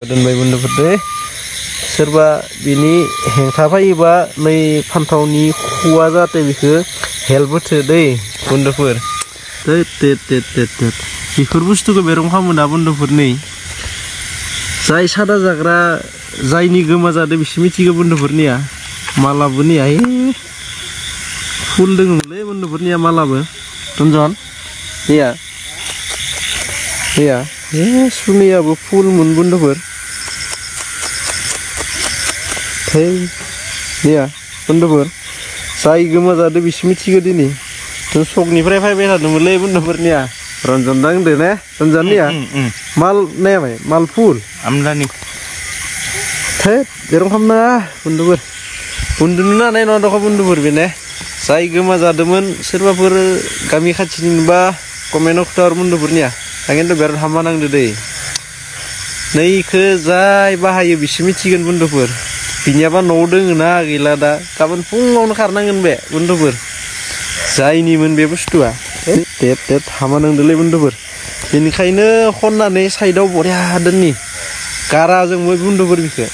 दोनबाय बन्दुफोर दे सोरबा बिनि हेंथा फैयोबा नै फान्थावनि खुवा जाहाथे बेखौ हेल्प होथो दै बन्दुफोर बेफोर बुस्थुखौ बेरं खालामोना बन्दुफोर नै जाय सादा जाग्रा जायनि गोमा जादों बिसोर मिथिगौ बन्दुफोरनिया मालाबो निया फुल दोङोमोनलै बन्दुफोरनिया मालाबो रन्जन गैया सुनैयाबो फुलमोन बन्दुफोर गैया बन्दुफोर जाय गोमा जादों बिसोर मिथिगौ दिनै जों सकनिफ्राय फैबाय थादोंमोनलै बन्दुफोरनिया रन्जन दा होनदो ने रन्जननिया माल नायाबाय माल फुल आमदानि बेरं खालामनाङा बन्दुफोर उन्दुनो हानाय नङा दखा बन्दुफोर बेने जाय गोमा जादोंमोन सोरबाफोर गामि खाथिनि नुबा कमेन्टआव खोथाहर बन्दुफोरनिया आं खिन्थु बिराद हामा नांदो दै नैखो जाय बाहायो बिसोर मिथिगोन बन्दुफोर बिनियाबा न'आव दोङो ना गैला दा गाबोन फुङावनो खारनांगोन बे बन्दुफोर जायनिमोन बे बुस्थुआ टेट हामा नांदोलै बन्दुफोर बेनिखायनो खननानै साइडआव बरिया दोननि गारा जोंबो बन्दुफोर बिखौ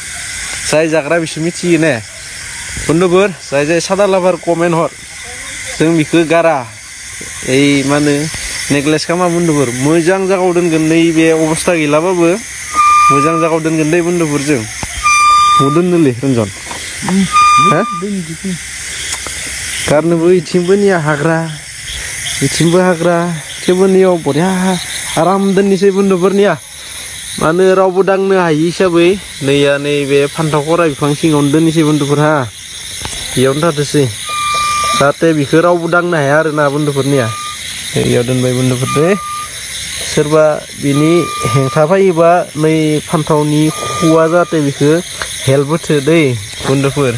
जाय जाग्रा बिसोर मिथियो ने बन्दुफोर जाय सादा लाभार कमेन्ट हर जों बिखौ गारा ओइ मा होनो नेकलेस खामा बन्दुफोर मोजां जायगायाव दोनगोन नैबे अबस्था गैलाबाबो मोजां जायगायाव दोनगोन दै बन्दुफोर जों मु दोननोलै रन्जन गारनोबो इथिंबो निया हाग्रा इथिंबो हाग्रा थेवबो नियाव बरिया आराम दोननोसै बन्दुफोरनिया मानो रावबो दांनो हायि हिसाबै नैया नैबे फान्थाव खरा बिफां सिङावनो दोननोसै बन्दुफोरहा बेयावनो थाथोंसै जाहाथे बिखौ रावबो दांनो हाया आरोना बन्दुफोरनिया बेयाव दोनबाय बन्दुफोर दे सोरबा बिनि हेंथा फैयोबा नै फान्थावनि खुवा जाहाथे बेखौ हेल्प होथो दै बन्दुफोर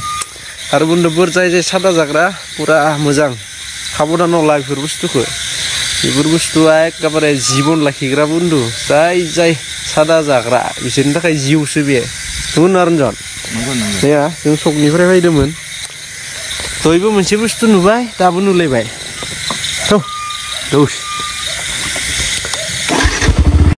आरो बन्दुफोर जाय सादा जाग्रा पुरा मोजां साबधानाव ला बेफोर बुस्थुखौ बेफोर बुस्थुआ एखेबारे जिबन लाखिग्रा बन्दु जाय सादा जाग्रा बिसोरनि थाखाय जिउसो बे नंगौ ना रन्जन नङा जों सकनिफ्राय फैदोंमोन दयबो मोनसे बुस्थु नुबाय दाबो नुलायबाय दौस